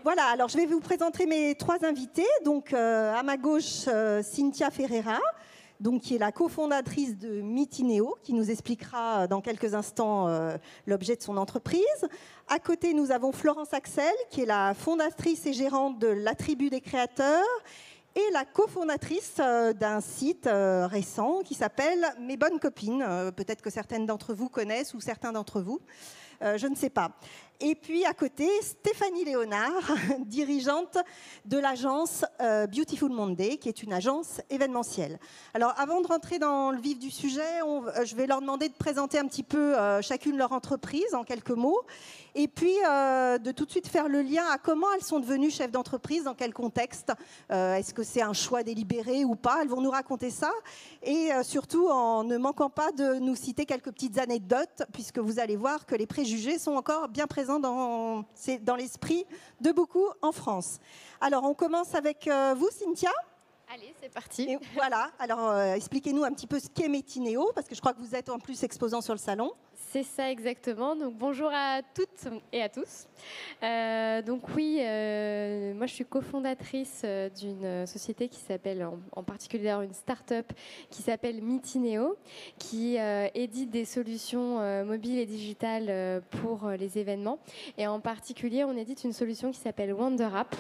Voilà, alors je vais vous présenter mes trois invités. Donc, à ma gauche, Cynthia Ferreira, donc, qui est la cofondatrice de Mythineo, qui nous expliquera dans quelques instants l'objet de son entreprise. À côté, nous avons Florence Axel, qui est la fondatrice et gérante de la Tribu des créateurs et la cofondatrice d'un site récent qui s'appelle Mes bonnes copines. Peut-être que certaines d'entre vous connaissent ou certains d'entre vous. Je ne sais pas. Et puis à côté, Stéphanie Léonard, dirigeante de l'agence Beautiful Monday, qui est une agence événementielle. Alors avant de rentrer dans le vif du sujet, je vais leur demander de présenter un petit peu chacune leur entreprise en quelques mots, et puis de tout de suite faire le lien à comment elles sont devenues chefs d'entreprise, dans quel contexte, est-ce que c'est un choix délibéré ou pas. Elles vont nous raconter ça, et surtout en ne manquant pas de nous citer quelques petites anecdotes, puisque vous allez voir que les préjugés sont encore bien présents dans l'esprit de beaucoup en France. Alors, on commence avec vous, Cynthia. Allez, c'est parti. Et voilà, alors expliquez-nous un petit peu ce qu'est Mythineo, parce que je crois que vous êtes en plus exposant sur le salon. C'est ça exactement. Donc bonjour à toutes et à tous. Donc oui, moi je suis cofondatrice d'une société qui s'appelle, en particulier une start-up qui s'appelle Mythineo, qui édite des solutions mobiles et digitales pour les événements. Et en particulier, on édite une solution qui s'appelle WonderApp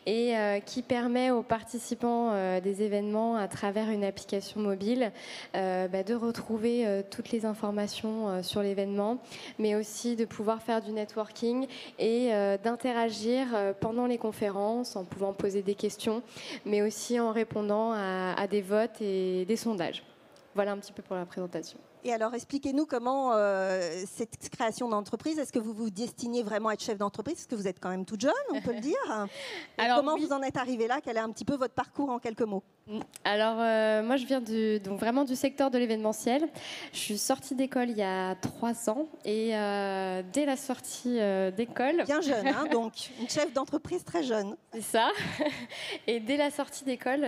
et qui permet aux participants des événements, à travers une application mobile, de retrouver toutes les informations sur l'événement, mais aussi de pouvoir faire du networking et d'interagir pendant les conférences en pouvant poser des questions, mais aussi en répondant à des votes et des sondages. Voilà un petit peu pour la présentation. Et alors, expliquez-nous comment cette création d'entreprise, est-ce que vous vous destinez vraiment à être chef d'entreprise? Parce que vous êtes quand même toute jeune, on peut le dire. Alors, comment vous en êtes arrivé là? Quel est un petit peu votre parcours en quelques mots? Alors, moi, je viens donc vraiment du secteur de l'événementiel. Je suis sortie d'école il y a 3 ans et dès la sortie d'école... Bien jeune, hein, donc une chef d'entreprise très jeune. C'est ça. Et dès la sortie d'école,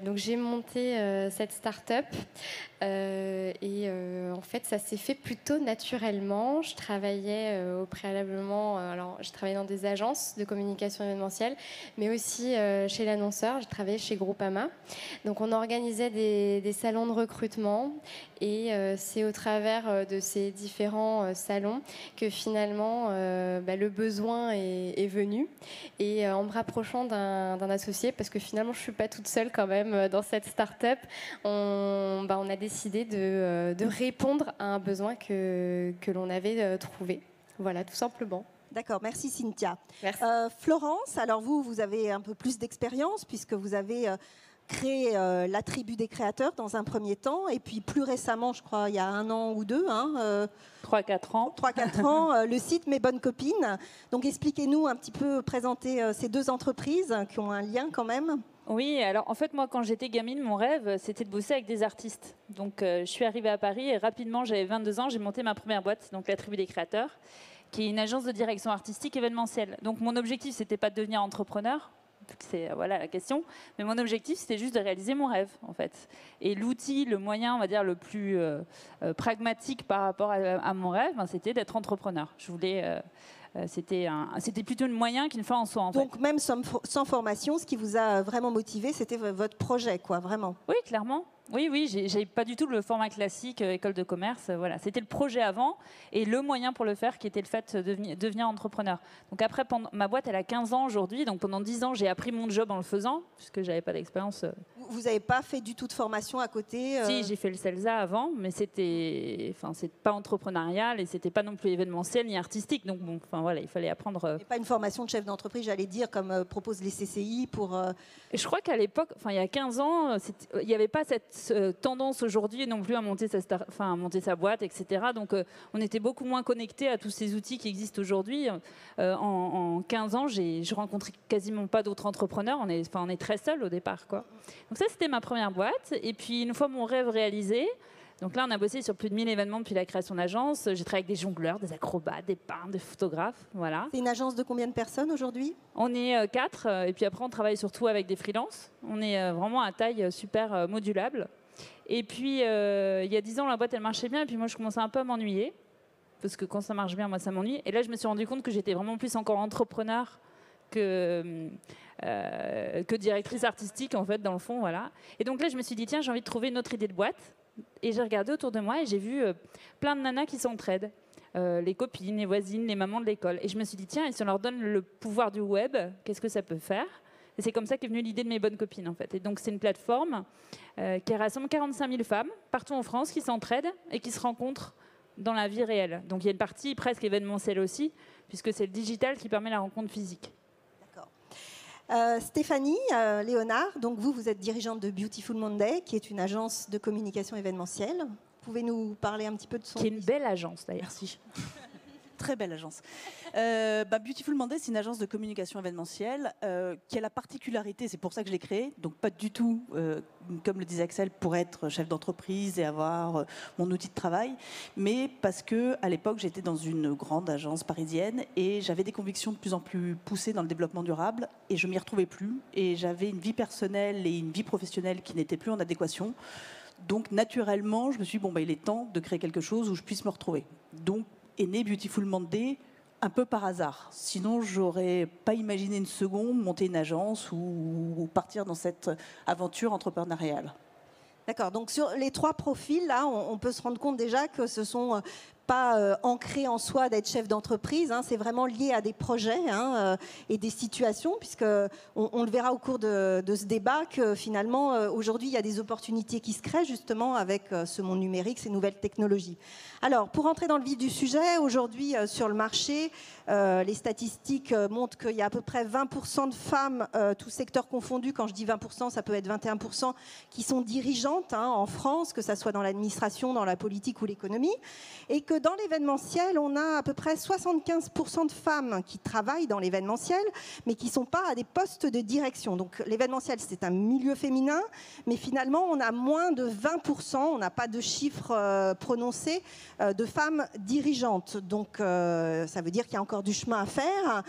donc j'ai monté cette start-up en fait, ça s'est fait plutôt naturellement. Je travaillais au préalablement, je travaillais dans des agences de communication événementielle, mais aussi chez l'annonceur. Je travaillais chez Groupama. Donc, on organisait des salons de recrutement et c'est au travers de ces différents salons que finalement le besoin est venu. Et en me rapprochant d'un associé, parce que finalement, je ne suis pas toute seule quand même dans cette start-up, on a décidé de répondre à un besoin que l'on avait trouvé. Voilà, tout simplement. D'accord, merci Cynthia. Merci. Florence, alors vous avez un peu plus d'expérience puisque vous avez créé la Tribu des créateurs dans un premier temps et puis plus récemment, je crois, il y a 1 an ou 2, 3-4 ans. 3-4 ans, le site Mes bonnes copines. Donc expliquez-nous un petit peu, présenter ces deux entreprises qui ont un lien quand même. Oui, alors en fait, moi, quand j'étais gamine, mon rêve, c'était de bosser avec des artistes. Donc, je suis arrivée à Paris et rapidement, j'avais 22 ans, j'ai monté ma première boîte, donc la Tribu des créateurs, qui est une agence de direction artistique événementielle. Donc, mon objectif, c'était pas de devenir entrepreneur, c'est voilà la question, mais mon objectif, c'était juste de réaliser mon rêve, en fait. Et l'outil, le moyen, on va dire, le plus pragmatique par rapport à mon rêve, c'était d'être entrepreneur. Je voulais... C'était plutôt le moyen qu'une fin en soi. Donc même sans formation, ce qui vous a vraiment motivé, c'était votre projet, quoi, vraiment. Oui, clairement. Oui, j'ai pas du tout le format classique école de commerce. Voilà, c'était le projet avant et le moyen pour le faire qui était le fait de devenir entrepreneur. Donc après, ma boîte, elle a 15 ans aujourd'hui. Donc pendant 10 ans, j'ai appris mon job en le faisant puisque j'avais pas d'expérience. Vous n'avez pas fait du tout de formation à côté Si, j'ai fait le CELSA avant, mais c'est pas entrepreneurial et c'était pas non plus événementiel ni artistique. Donc bon, voilà, il fallait apprendre. Et pas une formation de chef d'entreprise, j'allais dire, comme proposent les CCI pour. Je crois qu'à l'époque, il y a 15 ans, il n'y avait pas cette tendance aujourd'hui non plus à monter sa boîte, etc. Donc on était beaucoup moins connectés à tous ces outils qui existent aujourd'hui. En 15 ans, je rencontrais quasiment pas d'autres entrepreneurs. On est très seuls au départ, quoi. Donc ça, c'était ma première boîte. Et puis une fois mon rêve réalisé, donc là, on a bossé sur plus de 1000 événements depuis la création de l'agence. J'ai travaillé avec des jongleurs, des acrobates, des peintres, des photographes. Voilà. C'est une agence de combien de personnes aujourd'hui? On est 4. Et puis après, on travaille surtout avec des freelances. On est vraiment à taille super modulable. Et puis, il y a 10 ans, la boîte, elle marchait bien. Et puis moi, je commençais un peu à m'ennuyer. Parce que quand ça marche bien, moi, ça m'ennuie. Et là, je me suis rendu compte que j'étais vraiment plus encore entrepreneur que directrice artistique, en fait, dans le fond, voilà. Et donc là, je me suis dit, tiens, j'ai envie de trouver une autre idée de boîte. Et j'ai regardé autour de moi et j'ai vu plein de nanas qui s'entraident. Les copines, les voisines, les mamans de l'école. Et je me suis dit, tiens, et si on leur donne le pouvoir du web, qu'est-ce que ça peut faire? Et c'est comme ça qu'est venue l'idée de mes bonnes copines, en fait. Et donc, c'est une plateforme qui rassemble 45 000 femmes partout en France qui s'entraident et qui se rencontrent dans la vie réelle. Donc, il y a une partie presque événementielle aussi, puisque c'est le digital qui permet la rencontre physique. D'accord. Stéphanie Léonard, donc vous êtes dirigeante de Beautiful Monday, qui est une agence de communication événementielle. Vous pouvez nous parler un petit peu de son... Qui est une belle agence, d'ailleurs. Merci. Très belle agence. Beautiful Monday, c'est une agence de communication événementielle qui a la particularité, c'est pour ça que je l'ai créée, donc pas du tout, comme le disait Axel, pour être chef d'entreprise et avoir mon outil de travail, mais parce qu'à l'époque, j'étais dans une grande agence parisienne et j'avais des convictions de plus en plus poussées dans le développement durable et je m'y retrouvais plus. Et j'avais une vie personnelle et une vie professionnelle qui n'étaient plus en adéquation. Donc, naturellement, je me suis dit, il est temps de créer quelque chose où je puisse me retrouver. Donc, est né Beautiful Monday un peu par hasard. Sinon, j'aurais pas imaginé une seconde monter une agence ou partir dans cette aventure entrepreneuriale. D'accord. Donc, sur les 3 profils, là, on peut se rendre compte déjà que ce sont pas ancré en soi d'être chef d'entreprise, hein, c'est vraiment lié à des projets et des situations, puisque on le verra au cours de ce débat que finalement aujourd'hui il y a des opportunités qui se créent justement avec ce monde numérique, ces nouvelles technologies. Alors pour entrer dans le vif du sujet, aujourd'hui sur le marché, les statistiques montrent qu'il y a à peu près 20% de femmes, tous secteurs confondus, quand je dis 20%, ça peut être 21%, qui sont dirigeantes en France, que ça soit dans l'administration, dans la politique ou l'économie, et que dans l'événementiel, on a à peu près 75% de femmes qui travaillent dans l'événementiel, mais qui ne sont pas à des postes de direction. Donc l'événementiel, c'est un milieu féminin, mais finalement, on a moins de 20%, on n'a pas de chiffre prononcé, de femmes dirigeantes. Donc ça veut dire qu'il y a encore du chemin à faire.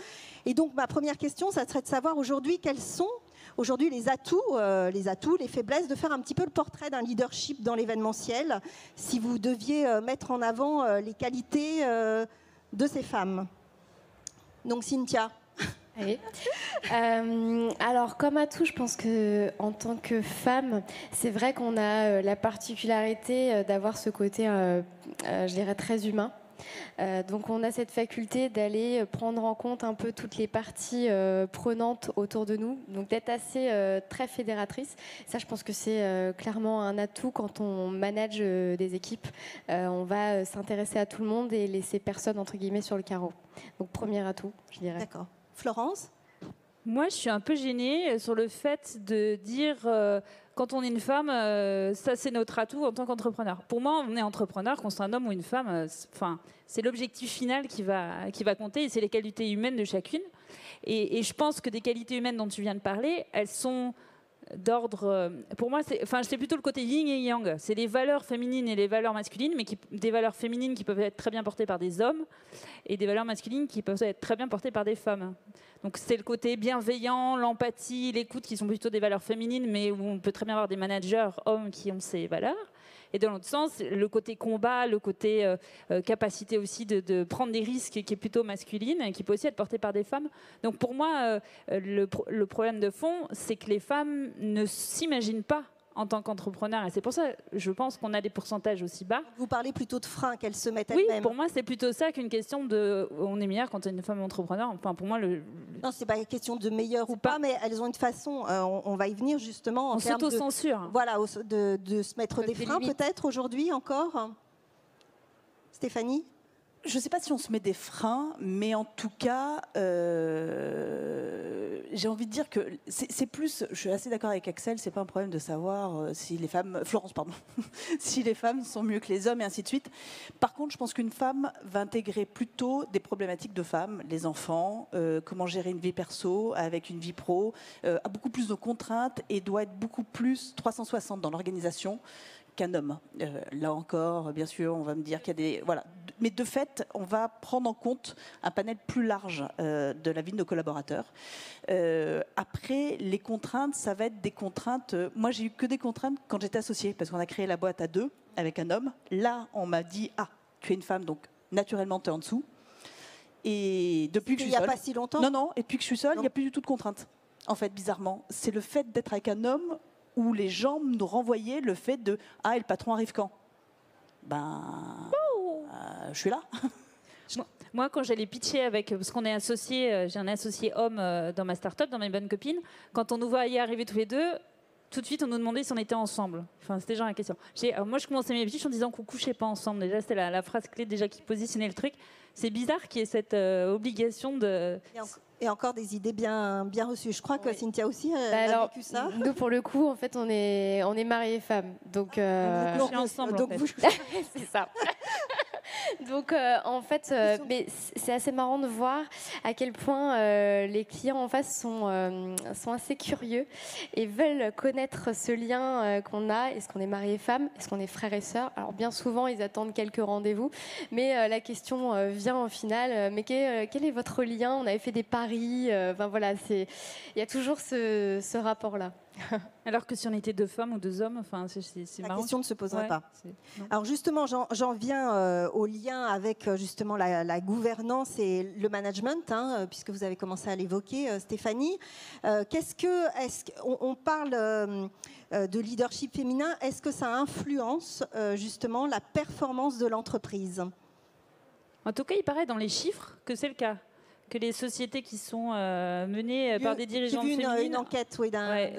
Et donc ma première question, ça serait de savoir aujourd'hui quels sont aujourd'hui les atouts, les faiblesses, de faire un petit peu le portrait d'un leadership dans l'événementiel, si vous deviez mettre en avant les qualités de ces femmes. Donc Cynthia. Allez. Alors comme atout, je pense qu'en tant que femme, c'est vrai qu'on a la particularité d'avoir ce côté, je dirais, très humain. Donc on a cette faculté d'aller prendre en compte un peu toutes les parties prenantes autour de nous, donc d'être assez très fédératrice. Ça, je pense que c'est clairement un atout quand on manage des équipes. On va s'intéresser à tout le monde et laisser personne entre guillemets sur le carreau. Donc premier atout, je dirais. D'accord. Florence ? Moi, je suis un peu gênée sur le fait de dire quand on est une femme, ça c'est notre atout en tant qu'entrepreneur. Pour moi, on est entrepreneur, qu'on soit un homme ou une femme. C'est l'objectif final qui va compter et c'est les qualités humaines de chacune. Et je pense que des qualités humaines dont tu viens de parler, elles sont d'ordre. Pour moi, c'est plutôt le côté yin et yang. C'est les valeurs féminines et les valeurs masculines, mais des valeurs féminines qui peuvent être très bien portées par des hommes et des valeurs masculines qui peuvent être très bien portées par des femmes. Donc c'est le côté bienveillant, l'empathie, l'écoute qui sont plutôt des valeurs féminines, mais où on peut très bien avoir des managers hommes qui ont ces valeurs. Et dans l'autre sens, le côté combat, le côté capacité aussi de prendre des risques qui est plutôt masculine et qui peut aussi être porté par des femmes. Donc pour moi, le problème de fond, c'est que les femmes ne s'imaginent pas en tant qu'entrepreneur. Et c'est pour ça, je pense qu'on a des pourcentages aussi bas. Vous parlez plutôt de freins qu'elles se mettent oui, elles-mêmes. Oui, pour moi, c'est plutôt ça qu'une question de... On est meilleur quand on est une femme entrepreneur. Enfin, pour moi, non, c'est pas une question de meilleur ou pas, mais elles ont une façon, on va y venir justement... On s'auto-censure. Voilà, de se mettre des freins peut-être aujourd'hui encore. Stéphanie ? Je ne sais pas si on se met des freins, mais en tout cas, j'ai envie de dire que c'est plus. Je suis assez d'accord avec Axel. C'est pas un problème de savoir si les femmes, Florence, pardon, si les femmes sont mieux que les hommes et ainsi de suite. Par contre, je pense qu'une femme va intégrer plutôt des problématiques de femmes, les enfants, comment gérer une vie perso avec une vie pro, a beaucoup plus de contraintes et doit être beaucoup plus 360 dans l'organisation qu'un homme. Là encore, bien sûr, on va me dire qu'il y a des... Voilà. Mais de fait, on va prendre en compte un panel plus large de la vie de nos collaborateurs. Après, les contraintes, ça va être des contraintes... moi, j'ai eu que des contraintes quand j'étais associée, parce qu'on a créé la boîte à 2 avec un homme. Là, on m'a dit, tu es une femme, donc naturellement, tu es en dessous. Et depuis que je suis Il n'y a seule, pas si longtemps. non, et depuis que je suis seule, il Non. n'y a plus du tout de contraintes. En fait, bizarrement, c'est le fait d'être avec un homme où les gens nous renvoyaient le fait de « Ah, et le patron arrive quand ?» je suis là. Moi, quand j'allais pitcher parce qu'on est associés, j'ai un associé homme dans ma start-up, dans mes bonnes copines, quand on nous voyait arriver tous les deux, tout de suite, on nous demandait si on était ensemble. Enfin, c'était genre la question. Moi, je commençais mes pitchs en disant qu'on couchait pas ensemble. Déjà, c'était la phrase clé déjà qui positionnait le truc. C'est bizarre qu'il y ait cette obligation de... Et encore des idées bien reçues. Je crois que Cynthia aussi a vécu ça. Nous, pour le coup, en fait, on est mariés et femmes. Donc, vous couchez ensemble, donc en fait. vous c'est ça. Donc, en fait, mais c'est assez marrant de voir à quel point les clients en face sont assez curieux et veulent connaître ce lien qu'on a. Est-ce qu'on est marié et femme? Est-ce qu'on est frères et sœurs? Alors, bien souvent, ils attendent quelques rendez-vous, mais la question vient au final. Mais quel est votre lien? On avait fait des paris. Ben voilà, il y a toujours ce rapport-là. Alors que si on était deux femmes ou deux hommes, enfin, c'est La marrant. question ne se poserait Ouais, pas. non. Alors justement, j'en vion au lien avec justement la gouvernance et le management, puisque vous avez commencé à l'évoquer, Stéphanie. On parle de leadership féminin. Est-ce que ça influence justement la performance de l'entreprise? En tout cas, il paraît dans les chiffres que c'est le cas. Que les sociétés qui sont menées par des dirigeantes J'ai vu féminines, une enquête, oui,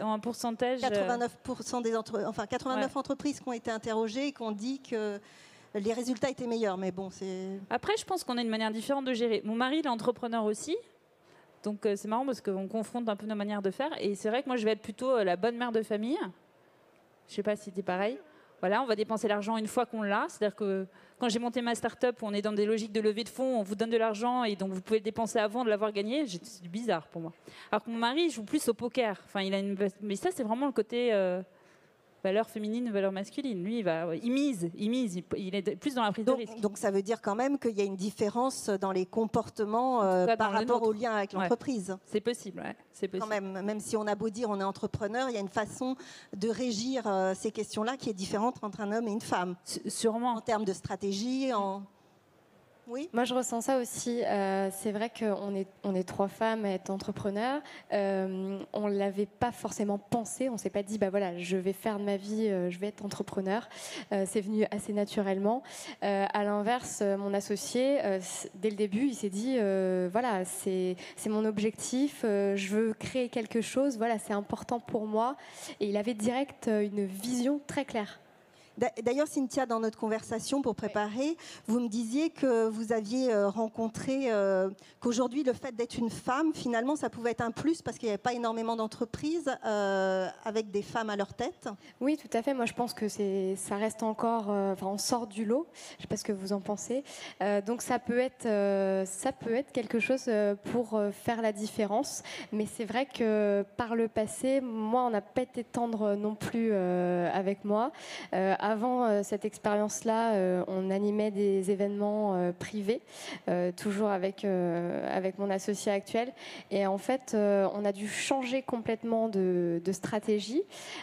ont un pourcentage. 89% des 89 entreprises qui ont été interrogées et qui ont dit que les résultats étaient meilleurs. Mais bon, c'est. Après, je pense qu'on a une manière différente de gérer. Mon mari, il est entrepreneur aussi. Donc, c'est marrant parce qu'on confronte un peu nos manières de faire. Et c'est vrai que moi, je vais être plutôt la bonne mère de famille. Je ne sais pas si c'était pareil. Voilà, on va dépenser l'argent une fois qu'on l'a. C'est-à-dire que quand j'ai monté ma start-up, on est dans des logiques de levée de fonds, on vous donne de l'argent et donc vous pouvez le dépenser avant de l'avoir gagné. C'est bizarre pour moi. Alors que mon mari joue plus au poker. Enfin, mais ça, c'est vraiment le côté valeur féminine, valeur masculine. Lui, il mise. Il est plus dans la prise de risque. Donc ça veut dire quand même qu'il y a une différence dans les comportements par rapport au lien avec l'entreprise. C'est possible, ouais. C'est possible. Quand même si on a beau dire on est entrepreneur, il y a une façon de régir ces questions-là qui est différente entre un homme et une femme. Sûrement. En termes de stratégie, Oui. Moi, je ressens ça aussi. C'est vrai qu'on est trois femmes à être entrepreneurs. On ne l'avait pas forcément pensé. On ne s'est pas dit, bah voilà, je vais faire de ma vie, je vais être entrepreneur. C'est venu assez naturellement. À l'inverse, mon associé, dès le début, il s'est dit, voilà, c'est mon objectif. Je veux créer quelque chose. Voilà, c'est important pour moi. Et il avait direct une vision très claire. D'ailleurs, Cynthia, dans notre conversation pour préparer, vous me disiez que vous aviez rencontré qu'aujourd'hui, le fait d'être une femme, finalement, ça pouvait être un plus parce qu'il n'y avait pas énormément d'entreprises avec des femmes à leur tête. Oui, tout à fait. Moi, je pense que ça reste encore... on sort du lot. Je ne sais pas ce que vous en pensez. Donc, ça peut être quelque chose pour faire la différence. Mais c'est vrai que par le passé, moi, on n'a pas été tendre non plus avec moi. Avant cette expérience-là, on animait des événements privés, toujours avec mon associé actuel. Et en fait, on a dû changer complètement de stratégie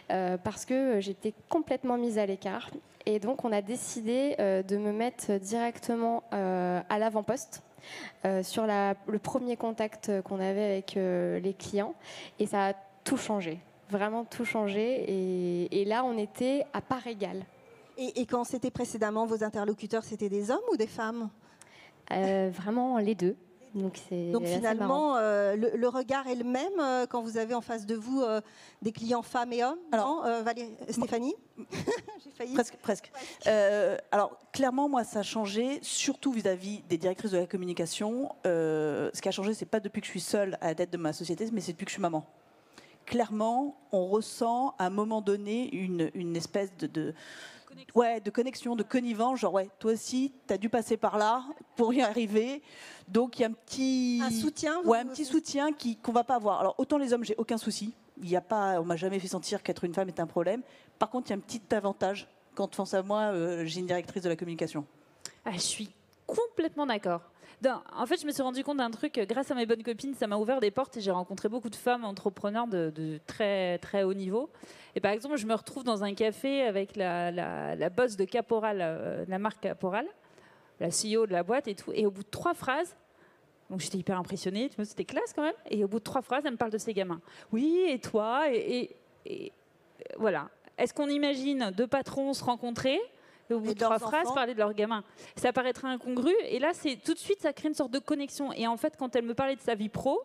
parce que j'étais complètement mise à l'écart. Et donc, on a décidé de me mettre directement à l'avant-poste. Sur le premier contact qu'on avait avec les clients. Et ça a tout changé. Vraiment tout changé. Et là, on était à part égale. Et quand c'était précédemment, vos interlocuteurs, c'était des hommes ou des femmes? Vraiment les deux. Donc finalement, le regard est le même quand vous avez en face de vous des clients femmes et hommes. Alors, Stéphanie J'ai failli. Presque. Alors, clairement, moi, ça a changé, surtout vis-à-vis des directrices de la communication. Ce qui a changé, c'est pas depuis que je suis seule à la tête de ma société, mais c'est depuis que je suis maman. Clairement, on ressent à un moment donné une espèce de connexion, de connivence, genre toi aussi, tu as dû passer par là pour y arriver. Donc il y a un petit soutien, un petit soutien qu'on va pas avoir. Alors autant les hommes, j'ai aucun souci. On m'a jamais fait sentir qu'être une femme est un problème. Par contre, il y a un petit avantage quand face à moi, j'ai une directrice de la communication. Ah, je suis complètement d'accord. En fait, je me suis rendu compte d'un truc, grâce à mes bonnes copines, ça m'a ouvert des portes et j'ai rencontré beaucoup de femmes entrepreneurs de très, très haut niveau. Et par exemple, je me retrouve dans un café avec la boss de Caporal, la marque Caporal, la CEO de la boîte et tout. Et au bout de 3 phrases, Donc j'étais hyper impressionnée, tu vois, c'était classe quand même. Et au bout de 3 phrases, elle me parle de ses gamins. Oui, et toi et voilà. Est-ce qu'on imagine 2 patrons se rencontrer et au bout de 3 phrases parler de leurs gamins? Ça paraîtrait incongru. Et là, tout de suite, ça crée une sorte de connexion. Et en fait, quand elle me parlait de sa vie pro,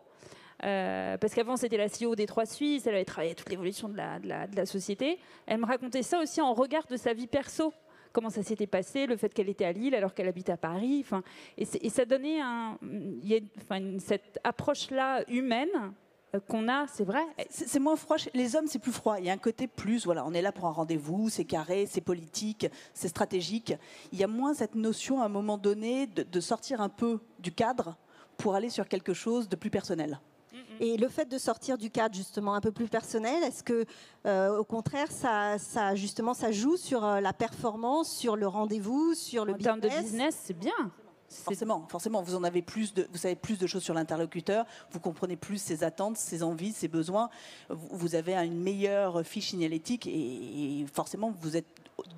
parce qu'avant c'était la CEO des 3 Suisses, elle avait travaillé toute l'évolution de la société, elle me racontait ça aussi en regard de sa vie perso. Comment ça s'était passé, le fait qu'elle était à Lille alors qu'elle habite à Paris. Et ça donnait cette approche-là humaine qu'on a, c'est vrai. C'est moins froid. Les hommes, c'est plus froid. Il y a un côté plus, voilà, on est là pour un rendez-vous, c'est carré, c'est politique, c'est stratégique. Il y a moins cette notion, à un moment donné, de sortir un peu du cadre pour aller sur quelque chose de plus personnel. Et le fait de sortir du cadre justement un peu plus personnel, est-ce que au contraire ça joue sur la performance, sur le rendez-vous, sur le business? En termes de business, c'est bien. Forcément, vous en avez vous savez plus de choses sur l'interlocuteur, vous comprenez plus ses attentes, ses envies, ses besoins, vous avez une meilleure fiche signalétique et forcément vous êtes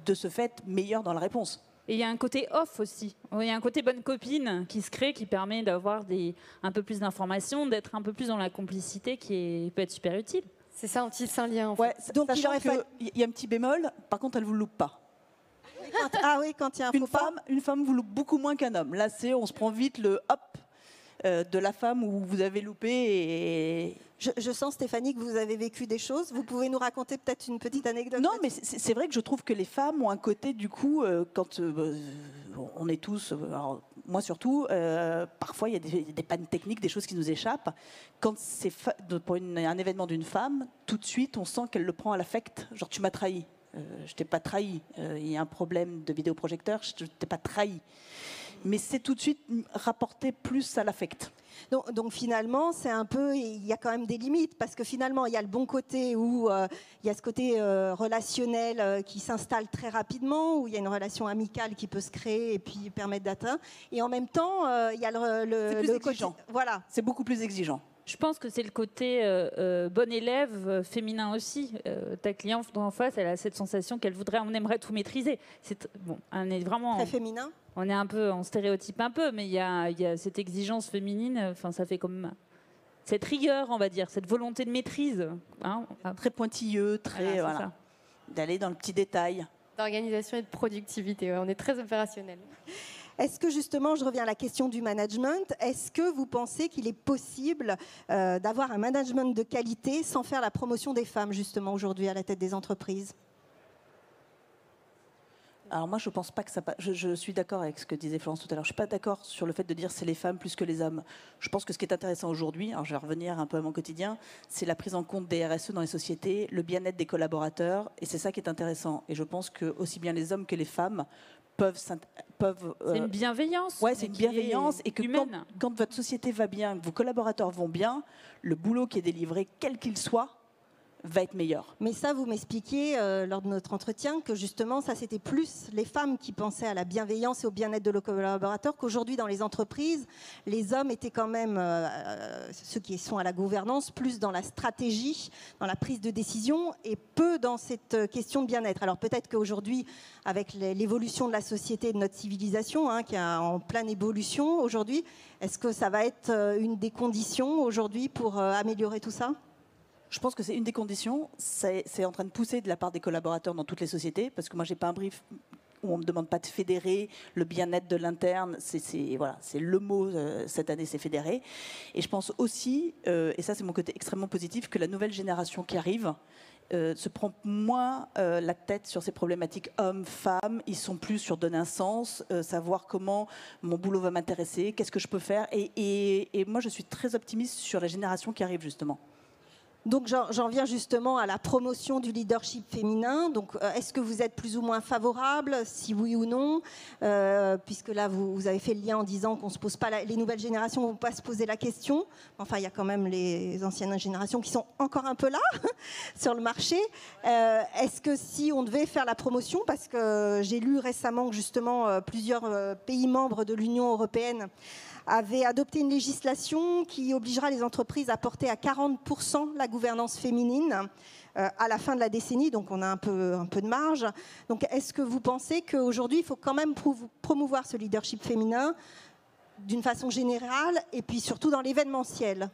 de ce fait meilleur dans la réponse. Et il y a un côté off aussi. Il y a un côté bonne copine qui se crée, qui permet d'avoir un peu plus d'informations, d'être un peu plus dans la complicité qui peut être super utile. C'est ça, on tisse un lien. En fait. Ouais, donc il y a un petit bémol, par contre elle ne vous loupe pas. Quand il y a un faux pas. Une femme vous loupe beaucoup moins qu'un homme. Là, on se prend vite le hop de la femme où vous avez loupé. Et... Je sens, Stéphanie, que vous avez vécu des choses. Vous pouvez nous raconter peut-être une petite anecdote? Non, mais c'est vrai que je trouve que les femmes ont un côté, du coup, quand on est tous, alors, moi surtout, parfois il y a des pannes techniques, des choses qui nous échappent. Quand c'est pour un événement d'une femme, tout de suite, on sent qu'elle le prend à l'affect. Genre, tu m'as trahi. Je t'ai pas trahi. Il y a un problème de vidéoprojecteur, je t'ai pas trahi. Mais c'est tout de suite rapporté plus à l'affect. Donc finalement, c'est un peu, il y a quand même des limites, parce que finalement, il y a le bon côté où il y a ce côté relationnel qui s'installe très rapidement, où il y a une relation amicale qui peut se créer et puis permettre d'atteindre. Et en même temps, il y a le côté, voilà. C'est beaucoup plus exigeant. Je pense que c'est le côté bon élève féminin aussi. Ta cliente en face, elle a cette sensation on aimerait tout maîtriser. On est vraiment très féminin. On stéréotype un peu, mais il y a cette exigence féminine. Enfin, ça fait comme cette rigueur, on va dire, cette volonté de maîtrise. Hein. Très pointilleux, voilà. D'aller dans le petit détail. D'organisation et de productivité. Ouais, on est très opérationnel. Est-ce que justement, je reviens à la question du management, est-ce que vous pensez qu'il est possible d'avoir un management de qualité sans faire la promotion des femmes justement aujourd'hui à la tête des entreprises? Alors moi, je pense pas que ça... Je suis d'accord avec ce que disait Florence tout à l'heure. Je suis pas d'accord sur le fait de dire c'est les femmes plus que les hommes. Je pense que ce qui est intéressant aujourd'hui, alors je vais revenir un peu à mon quotidien, c'est la prise en compte des RSE dans les sociétés, le bien-être des collaborateurs, et c'est ça qui est intéressant. Et je pense que aussi bien les hommes que les femmes peuvent c'est une bienveillance. Ouais, c'est une bienveillance, et que quand votre société va bien, que vos collaborateurs vont bien, le boulot qui est délivré, quel qu'il soit, va être meilleur. Mais ça, vous m'expliquiez lors de notre entretien que justement, ça c'était plus les femmes qui pensaient à la bienveillance et au bien-être de leurs collaborateurs, qu'aujourd'hui dans les entreprises, les hommes étaient quand même, ceux qui sont à la gouvernance, plus dans la stratégie, dans la prise de décision et peu dans cette question de bien-être. Alors peut-être qu'aujourd'hui, avec l'évolution de la société et de notre civilisation, qui est en pleine évolution aujourd'hui, est-ce que ça va être une des conditions aujourd'hui pour améliorer tout ça ? Je pense que c'est une des conditions. C'est en train de pousser de la part des collaborateurs dans toutes les sociétés, parce que moi, j'ai pas un brief où on me demande pas de fédérer le bien-être de l'interne. C'est le mot cette année, c'est fédérer. Et je pense aussi, et ça c'est mon côté extrêmement positif, que la nouvelle génération qui arrive se prend moins la tête sur ces problématiques hommes-femmes. Ils sont plus sur donner un sens, savoir comment mon boulot va m'intéresser, qu'est-ce que je peux faire. Et moi, je suis très optimiste sur la génération qui arrive justement. Donc j'en viens justement à la promotion du leadership féminin. Donc est-ce que vous êtes plus ou moins favorable, si oui ou non, puisque là vous avez fait le lien en disant qu'on se pose pas les nouvelles générations ne vont pas se poser la question. Enfin il y a quand même les anciennes générations qui sont encore un peu là sur le marché. Est-ce que si on devait faire la promotion, parce que j'ai lu récemment que justement plusieurs pays membres de l'Union européenne avait adopté une législation qui obligera les entreprises à porter à 40% la gouvernance féminine à la fin de la décennie, donc on a un peu de marge. Donc est-ce que vous pensez qu'aujourd'hui, il faut quand même promouvoir ce leadership féminin d'une façon générale, et puis surtout dans l'événementiel?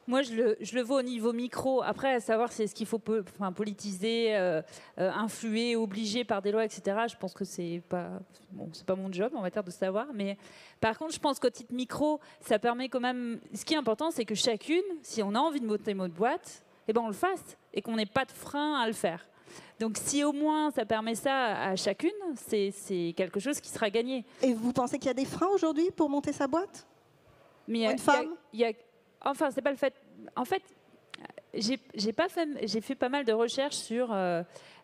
Moi, je le vois au niveau micro. Après, à savoir c'est ce qu'il faut politiser, influer, obliger par des lois, etc. Je pense que c'est pas mon job, on va dire, de savoir. Mais par contre, je pense qu'au titre micro, ça permet quand même. Ce qui est important, c'est que chacune, si on a envie de monter notre boîte, eh ben on le fasse et qu'on n'ait pas de frein à le faire. Donc, si au moins ça permet ça à chacune, c'est quelque chose qui sera gagné. Et vous pensez qu'il y a des freins aujourd'hui pour monter sa boîte? Mais une femme? Enfin, c'est pas le fait. En fait, j'ai fait pas mal de recherches sur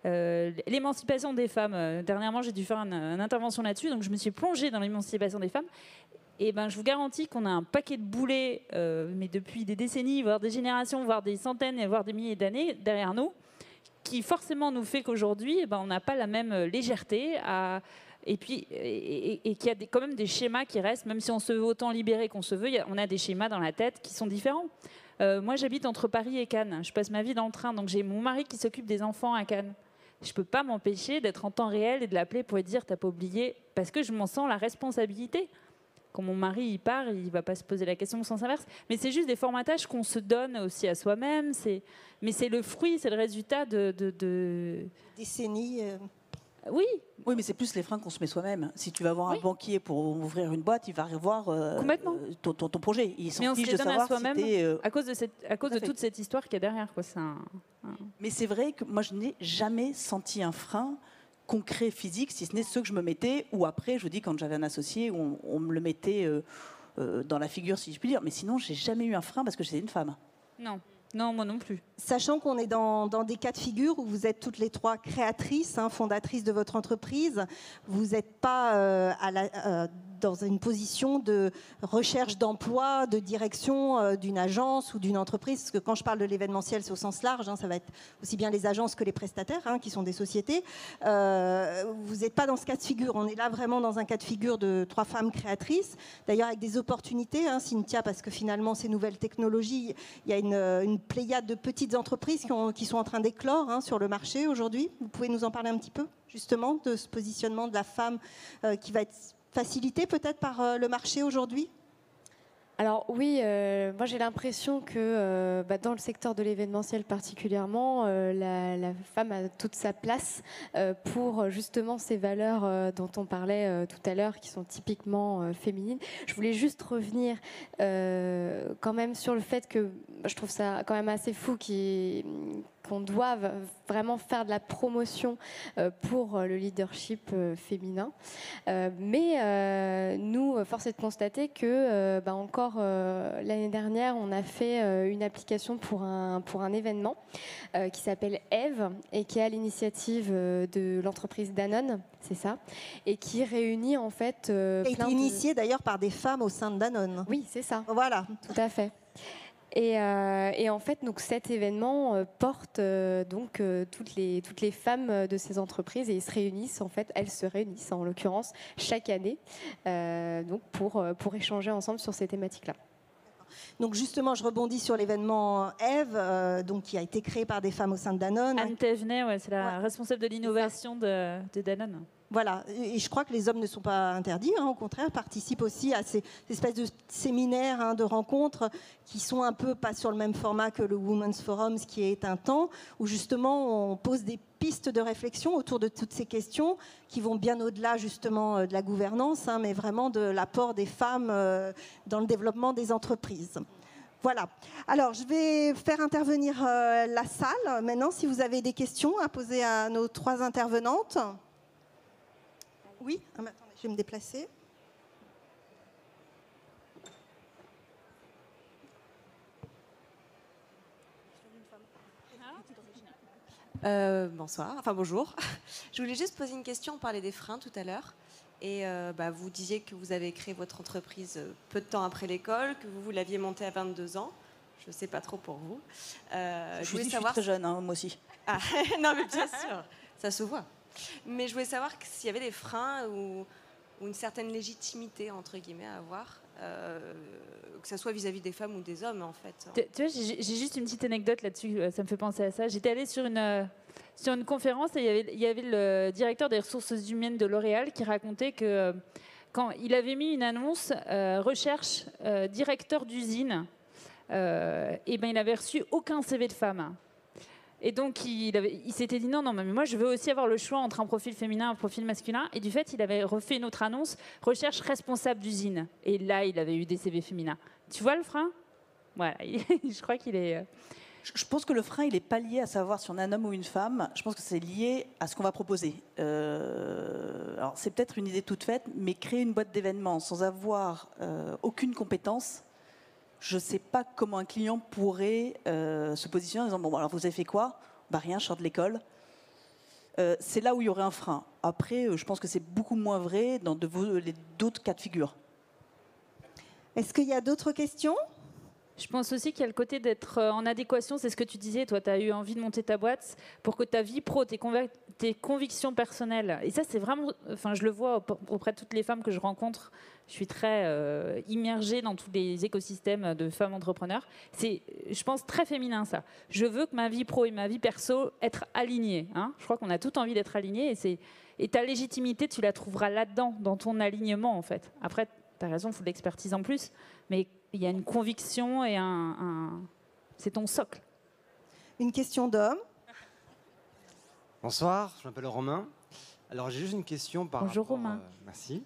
l'émancipation des femmes. Dernièrement, j'ai dû faire une intervention là-dessus, donc je me suis plongée dans l'émancipation des femmes. Et ben, je vous garantis qu'on a un paquet de boulets, mais depuis des décennies, voire des générations, voire des centaines, voire des milliers d'années derrière nous, qui forcément nous fait qu'aujourd'hui, eh ben, on n'a pas la même légèreté et puis qu'il y a quand même des schémas qui restent, même si on se veut autant libéré qu'on se veut, on a des schémas dans la tête qui sont différents. Moi, j'habite entre Paris et Cannes. Je passe ma vie dans le train, donc j'ai mon mari qui s'occupe des enfants à Cannes. Je ne peux pas m'empêcher d'être en temps réel et de l'appeler pour lui dire « t'as pas oublié ?» parce que je m'en sens la responsabilité. Quand mon mari il part, il ne va pas se poser la question au sens inverse. Mais c'est juste des formatages qu'on se donne aussi à soi-même. Mais c'est le fruit, c'est le résultat de... Décennies. Oui. Oui, mais c'est plus les freins qu'on se met soi-même. Si tu vas voir un banquier pour ouvrir une boîte, il va revoir ton projet. Il s'en fiche de savoir si t'es... à cause de toute cette histoire qu'il y a derrière. Quoi. Mais c'est vrai que moi, je n'ai jamais senti un frein concret, physique, si ce n'est ceux que je me mettais, ou après, je vous dis, quand j'avais un associé, on me le mettait dans la figure, si je puis dire. Mais sinon, j'ai jamais eu un frein parce que j'étais une femme. Non, moi non plus. Sachant qu'on est dans des cas de figure où vous êtes toutes les trois créatrices, fondatrices de votre entreprise, vous n'êtes pas dans une position de recherche d'emploi, de direction d'une agence ou d'une entreprise. Parce que quand je parle de l'événementiel, c'est au sens large, ça va être aussi bien les agences que les prestataires, qui sont des sociétés. Vous n'êtes pas dans ce cas de figure. On est là vraiment dans un cas de figure de trois femmes créatrices. D'ailleurs, avec des opportunités, Cynthia, parce que finalement, ces nouvelles technologies, il y a une pléiade de petites entreprises qui sont en train d'éclore sur le marché aujourd'hui. Vous pouvez nous en parler un petit peu, justement, de ce positionnement de la femme qui va être facilité peut-être par le marché aujourd'hui? Alors oui, moi j'ai l'impression que dans le secteur de l'événementiel particulièrement, la femme a toute sa place pour justement ces valeurs dont on parlait tout à l'heure, qui sont typiquement féminines. Je voulais juste revenir quand même sur le fait que je trouve ça quand même assez fou qu'on doive vraiment faire de la promotion pour le leadership féminin. Mais nous, force est de constater que encore l'année dernière, on a fait une application pour un événement qui s'appelle Eve et qui est à l'initiative de l'entreprise Danone, c'est ça, et qui réunit en fait plein initié d'ailleurs par des femmes au sein de Danone. Oui, c'est ça. Voilà. Tout à fait. Et en fait, donc, cet événement porte toutes les femmes de ces entreprises et elles se réunissent en l'occurrence chaque année donc pour échanger ensemble sur ces thématiques-là. Donc justement, je rebondis sur l'événement Eve, qui a été créé par des femmes au sein de Danone. Anne Thévenet, c'est la responsable de l'innovation de Danone. Voilà, et je crois que les hommes ne sont pas interdits, au contraire, participent aussi à ces espèces de séminaires, de rencontres qui sont un peu pas sur le même format que le Women's Forum, ce qui est un temps, où justement on pose des pistes de réflexion autour de toutes ces questions qui vont bien au-delà justement de la gouvernance, mais vraiment de l'apport des femmes dans le développement des entreprises. Voilà. Alors, je vais faire intervenir la salle maintenant, si vous avez des questions à poser à nos trois intervenantes. Oui, attendez, je vais me déplacer. Bonsoir, enfin bonjour. Je voulais juste poser une question. On parlait des freins tout à l'heure. Et vous disiez que vous avez créé votre entreprise peu de temps après l'école, que vous l'aviez montée à 22 ans. Je ne sais pas trop pour vous. Je suis très jeune, moi aussi. Ah, non, mais bien sûr, ça se voit. Mais je voulais savoir s'il y avait des freins ou une certaine légitimité, entre guillemets, à avoir, que ce soit vis-à-vis des femmes ou des hommes, en fait. Tu vois, j'ai juste une petite anecdote là-dessus, ça me fait penser à ça. J'étais allée sur une conférence et il y avait le directeur des ressources humaines de L'Oréal qui racontait que quand il avait mis une annonce recherche directeur d'usine, et ben il avait reçu aucun CV de femme. Et donc, il s'était dit non, mais moi, je veux aussi avoir le choix entre un profil féminin et un profil masculin. Et du fait, il avait refait une autre annonce, recherche responsable d'usine. Et là, il avait eu des CV féminins. Tu vois le frein? Voilà, je crois qu'il est... Je pense que le frein, il n'est pas lié à savoir si on est un homme ou une femme. Je pense que c'est lié à ce qu'on va proposer. Alors, c'est peut-être une idée toute faite, mais créer une boîte d'événements sans avoir aucune compétence, je ne sais pas comment un client pourrait se positionner en disant bon, alors vous avez fait quoi? Bah rien, je sors de l'école. C'est là où il y aurait un frein. Après, je pense que c'est beaucoup moins vrai dans d'autres cas de figure. Est-ce qu'il y a d'autres questions? Je pense aussi qu'il y a le côté d'être en adéquation, c'est ce que tu disais, toi, tu as eu envie de monter ta boîte pour que ta vie pro, tes convictions personnelles, et ça c'est vraiment, enfin je le vois auprès de toutes les femmes que je rencontre, je suis très immergée dans tous les écosystèmes de femmes entrepreneurs, c'est, je pense, très féminin ça. Je veux que ma vie pro et ma vie perso être alignées, hein. Je crois qu'on a toutes envie d'être alignées, et ta légitimité, tu la trouveras là-dedans, dans ton alignement en fait. Après, tu as raison, il faut de l'expertise en plus, mais il y a une conviction et c'est ton socle. Une question d'homme. Bonsoir, je m'appelle Romain. Alors j'ai juste une question par Bonjour rapport... Romain. Merci.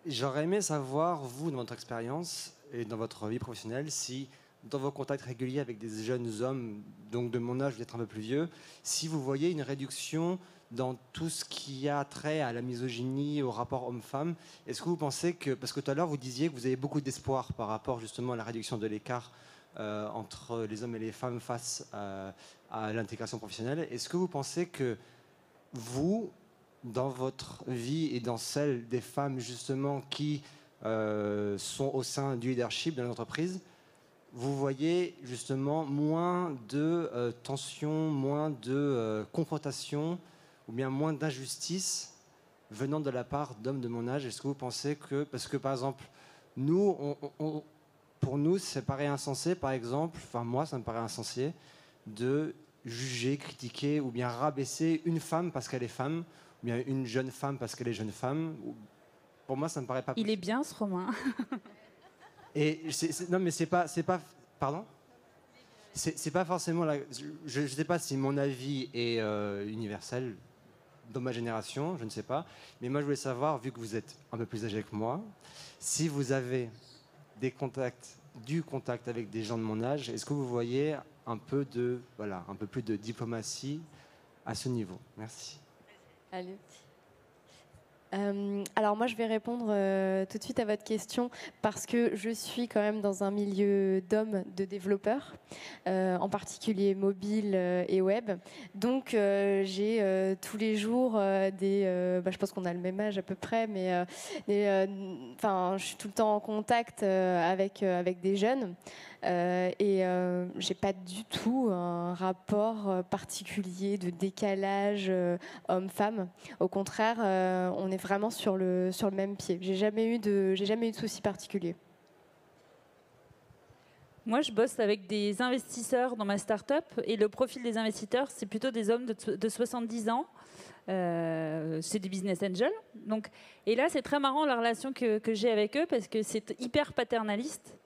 J'aurais aimé savoir, vous, dans votre expérience et dans votre vie professionnelle, si dans vos contacts réguliers avec des jeunes hommes, donc de mon âge, peut-être un peu plus vieux, si vous voyez une réduction dans tout ce qui a trait à la misogynie, au rapport homme-femme. Est-ce que vous pensez que, parce que tout à l'heure vous disiez que vous avez beaucoup d'espoir par rapport justement à la réduction de l'écart entre les hommes et les femmes face à l'intégration professionnelle, est-ce que vous pensez que vous, dans votre vie et dans celle des femmes justement qui sont au sein du leadership de l'entreprise, vous voyez justement moins de tensions, moins de confrontations, ou bien moins d'injustice venant de la part d'hommes de mon âge? Est-ce que vous pensez que... Parce que, par exemple, nous, pour nous, ça paraît insensé, par exemple, enfin moi, ça me paraît insensé, de juger, critiquer ou bien rabaisser une femme parce qu'elle est femme, ou bien une jeune femme parce qu'elle est jeune femme. Pour moi, ça ne me paraît pas possible. Il est bien, ce Romain. Et non, mais c'est pas... Pardon? C'est pas forcément... Je ne sais pas si mon avis est universel dans ma génération, je ne sais pas. Mais moi, je voulais savoir, vu que vous êtes un peu plus âgé que moi, si vous avez du contact avec des gens de mon âge, est-ce que vous voyez un peu plus de diplomatie à ce niveau? Merci. Allez. Alors moi je vais répondre tout de suite à votre question parce que je suis quand même dans un milieu d'hommes de développeurs, en particulier mobile et web. Donc j'ai tous les jours je pense qu'on a le même âge à peu près, mais je suis tout le temps en contact avec des jeunes. Et j'ai pas du tout un rapport particulier de décalage homme-femme. Au contraire, on est vraiment sur le même pied. J'ai jamais eu de soucis particuliers. Moi, je bosse avec des investisseurs dans ma start-up et le profil des investisseurs, c'est plutôt des hommes de 70 ans. C'est des business angels. Donc, et là, c'est très marrant la relation que j'ai avec eux parce que c'est hyper paternaliste.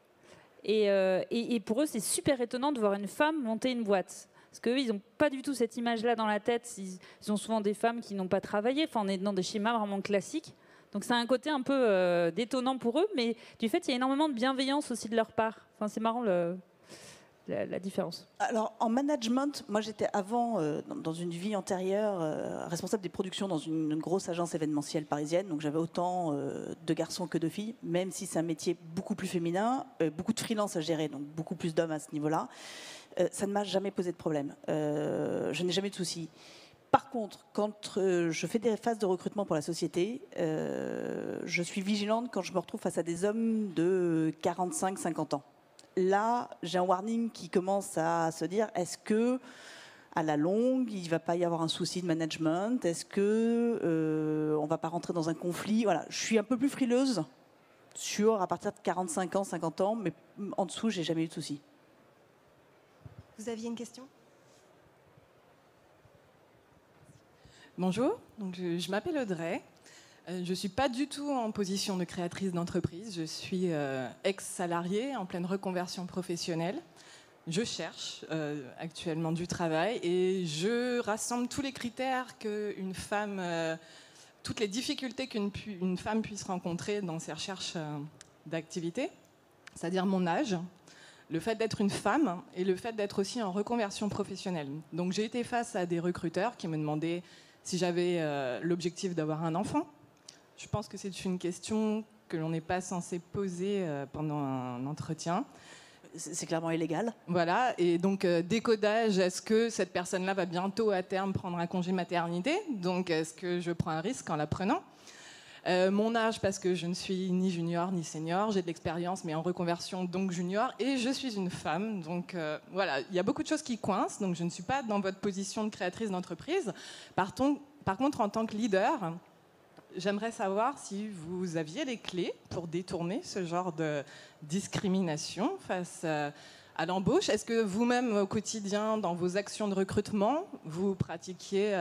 Et pour eux, c'est super étonnant de voir une femme monter une boîte. Parce qu'eux, ils n'ont pas du tout cette image-là dans la tête. Ils ont souvent des femmes qui n'ont pas travaillé. Enfin, on est dans des schémas vraiment classiques. Donc, c'est un côté un peu détonnant pour eux. Mais du fait, il y a énormément de bienveillance aussi de leur part. Enfin, c'est marrant la différence. Alors, en management, moi, j'étais avant, dans une vie antérieure, responsable des productions dans une grosse agence événementielle parisienne. Donc, j'avais autant de garçons que de filles, même si c'est un métier beaucoup plus féminin, beaucoup de freelance à gérer, donc beaucoup plus d'hommes à ce niveau-là. Ça ne m'a jamais posé de problème. Je n'ai jamais eu de soucis. Par contre, quand je fais des phases de recrutement pour la société, je suis vigilante quand je me retrouve face à des hommes de 45-50 ans. Là, j'ai un warning qui commence à se dire, est-ce que, à la longue, il ne va pas y avoir un souci de management? Est-ce que on ne va pas rentrer dans un conflit? Voilà, je suis un peu plus frileuse à partir de 45 ans, 50 ans, mais en dessous, j'ai jamais eu de souci. Vous aviez une question? Bonjour, donc je m'appelle Audrey. Je ne suis pas du tout en position de créatrice d'entreprise. Je suis ex-salariée en pleine reconversion professionnelle. Je cherche actuellement du travail et je rassemble tous les critères qu'une femme, toutes les difficultés qu'une femme puisse rencontrer dans ses recherches d'activité, c'est-à-dire mon âge, le fait d'être une femme et le fait d'être aussi en reconversion professionnelle. Donc j'ai été face à des recruteurs qui me demandaient si j'avais l'objectif d'avoir un enfant. Je pense que c'est une question que l'on n'est pas censé poser pendant un entretien. C'est clairement illégal. Voilà, et donc décodage, est-ce que cette personne-là va bientôt à terme prendre un congé maternité? Donc est-ce que je prends un risque en la prenant? Mon âge, parce que je ne suis ni junior ni senior, j'ai de l'expérience mais en reconversion, donc junior, et je suis une femme. Donc voilà, il y a beaucoup de choses qui coincent, donc je ne suis pas dans votre position de créatrice d'entreprise. Par contre, en tant que leader, j'aimerais savoir si vous aviez les clés pour détourner ce genre de discrimination face à l'embauche. Est-ce que vous-même, au quotidien, dans vos actions de recrutement, vous pratiquiez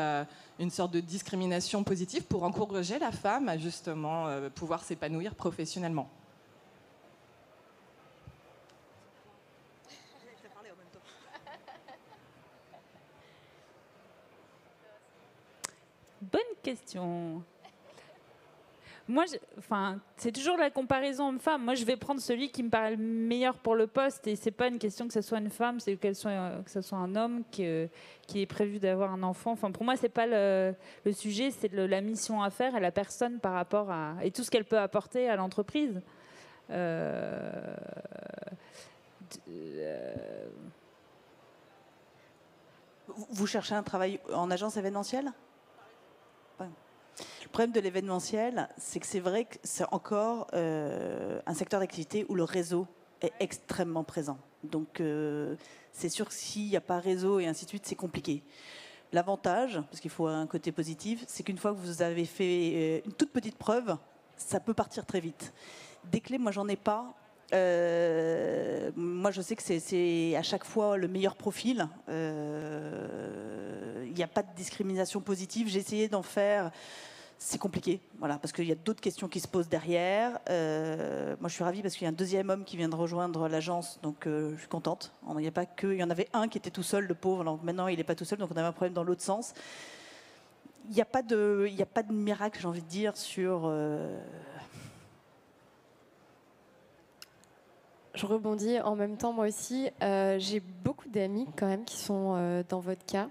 une sorte de discrimination positive pour encourager la femme à justement pouvoir s'épanouir professionnellement? Bonne question. Moi, c'est toujours la comparaison homme-femme. Moi, je vais prendre celui qui me paraît le meilleur pour le poste. Et c'est pas une question que ce soit une femme, c'est que ce soit un homme qui est prévu d'avoir un enfant. Enfin, pour moi, c'est pas le sujet, c'est la mission à faire et la personne par rapport à et tout ce qu'elle peut apporter à l'entreprise. Vous cherchez un travail en agence événementielle? Le problème de l'événementiel, c'est que c'est vrai que c'est encore un secteur d'activité où le réseau est extrêmement présent. Donc c'est sûr que s'il n'y a pas réseau et ainsi de suite, c'est compliqué. L'avantage, parce qu'il faut un côté positif, c'est qu'une fois que vous avez fait une toute petite preuve, ça peut partir très vite. Des clés, moi j'en ai pas. Moi je sais que c'est à chaque fois le meilleur profil. Il n'y a pas de discrimination positive. J'ai essayé d'en faire. C'est compliqué, voilà, parce qu'il y a d'autres questions qui se posent derrière. Moi, je suis ravie parce qu'il y a un deuxième homme qui vient de rejoindre l'agence, donc je suis contente. Il n'y a pas que, il y en avait un qui était tout seul, le pauvre. Alors maintenant, il n'est pas tout seul, donc on avait un problème dans l'autre sens. Il n'y a pas de miracle, j'ai envie de dire, sur. Je rebondis en même temps, moi aussi. J'ai beaucoup d'amis quand même qui sont dans votre cas.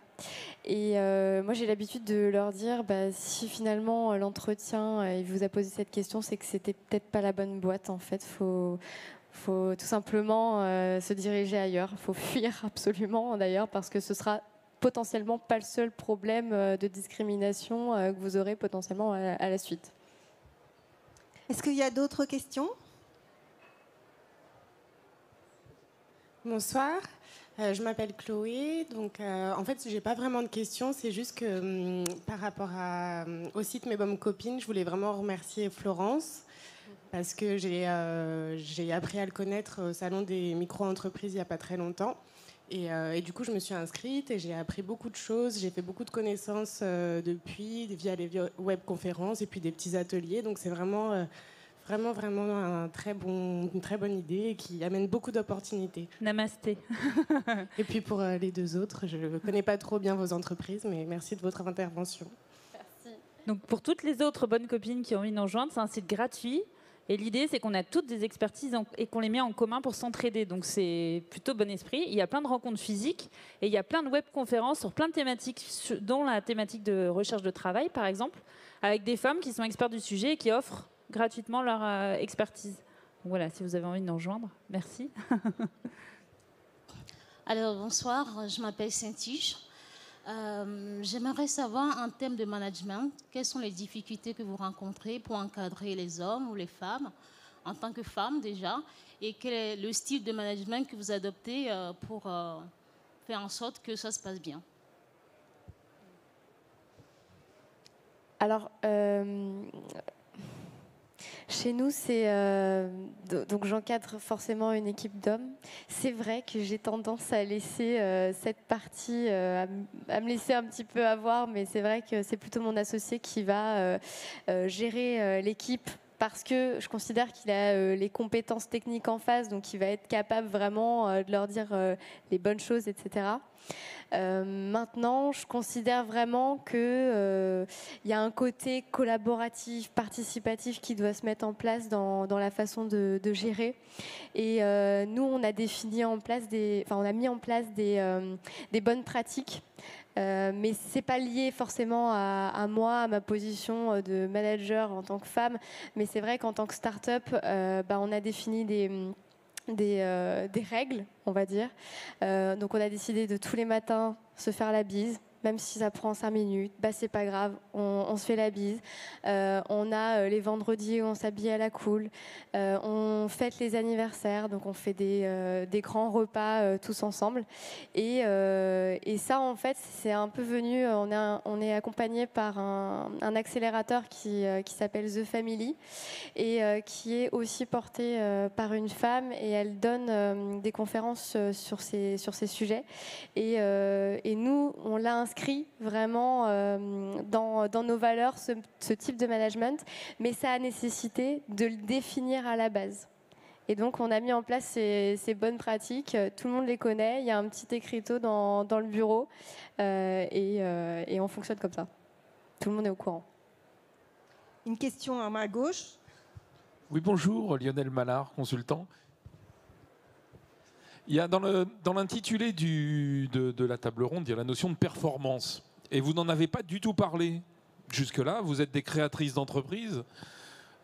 Et moi, j'ai l'habitude de leur dire, si finalement l'entretien il vous a posé cette question, c'est que c'était peut-être pas la bonne boîte. En fait, faut tout simplement se diriger ailleurs. Il faut fuir absolument d'ailleurs, parce que ce sera potentiellement pas le seul problème de discrimination que vous aurez potentiellement à la suite. Est-ce qu'il y a d'autres questions? Bonsoir, je m'appelle Chloé. Donc, en fait, j'ai pas vraiment de questions. C'est juste que par rapport au site Mes Bonnes Copines, je voulais vraiment remercier Florence parce que j'ai appris à le connaître au salon des micro-entreprises il n'y a pas très longtemps. Et du coup, je me suis inscrite et j'ai appris beaucoup de choses. J'ai fait beaucoup de connaissances depuis, via les webconférences et puis des petits ateliers. Donc, c'est vraiment une très bonne idée qui amène beaucoup d'opportunités. Namasté. Et puis pour les deux autres, je ne connais pas trop bien vos entreprises, mais merci de votre intervention. Merci. Donc pour toutes les autres bonnes copines qui ont envie de nous rejoindre, c'est un site gratuit. Et l'idée, c'est qu'on a toutes des expertises et qu'on les met en commun pour s'entraider. Donc c'est plutôt bon esprit. Il y a plein de rencontres physiques et il y a plein de webconférences sur plein de thématiques, dont la thématique de recherche de travail, par exemple, avec des femmes qui sont expertes du sujet et qui offrent gratuitement leur expertise. Donc voilà, si vous avez envie de nous rejoindre, merci. Alors, bonsoir, je m'appelle Saint-Tige. J'aimerais savoir, en termes de management, quelles sont les difficultés que vous rencontrez pour encadrer les hommes ou les femmes, en tant que femme déjà, et quel est le style de management que vous adoptez pour faire en sorte que ça se passe bien? Alors, Chez nous, donc j'encadre forcément une équipe d'hommes. C'est vrai que j'ai tendance à laisser cette partie, à me laisser un petit peu avoir, mais c'est vrai que c'est plutôt mon associé qui va gérer l'équipe, parce que je considère qu'il a les compétences techniques en face, donc il va être capable vraiment de leur dire les bonnes choses, etc. Maintenant, je considère vraiment qu'il y a un côté collaboratif, participatif qui doit se mettre en place dans la façon de gérer. Et nous, on a mis en place des bonnes pratiques. Mais c'est pas lié forcément à moi, à ma position de manager en tant que femme. Mais c'est vrai qu'en tant que start-up, on a défini des règles, on va dire. Donc on a décidé de tous les matins se faire la bise, même si ça prend 5 minutes, c'est pas grave, on se fait la bise. On a les vendredis où on s'habille à la cool. On fête les anniversaires, donc on fait des grands repas tous ensemble. Et ça, en fait, c'est un peu venu, on est accompagné par un accélérateur qui s'appelle The Family et qui est aussi porté par une femme, et elle donne des conférences sur ces sujets. Et nous, on l'a inscrit vraiment dans nos valeurs, ce type de management, mais ça a nécessité de le définir à la base. Et donc on a mis en place ces bonnes pratiques, tout le monde les connaît, il y a un petit écriteau dans le bureau et on fonctionne comme ça. Tout le monde est au courant. Une question à ma gauche. Oui, bonjour, Lionel Mallard, consultant. Il y a dans l'intitulé de la table ronde, il y a la notion de performance. Et vous n'en avez pas du tout parlé jusque-là. Vous êtes des créatrices d'entreprises.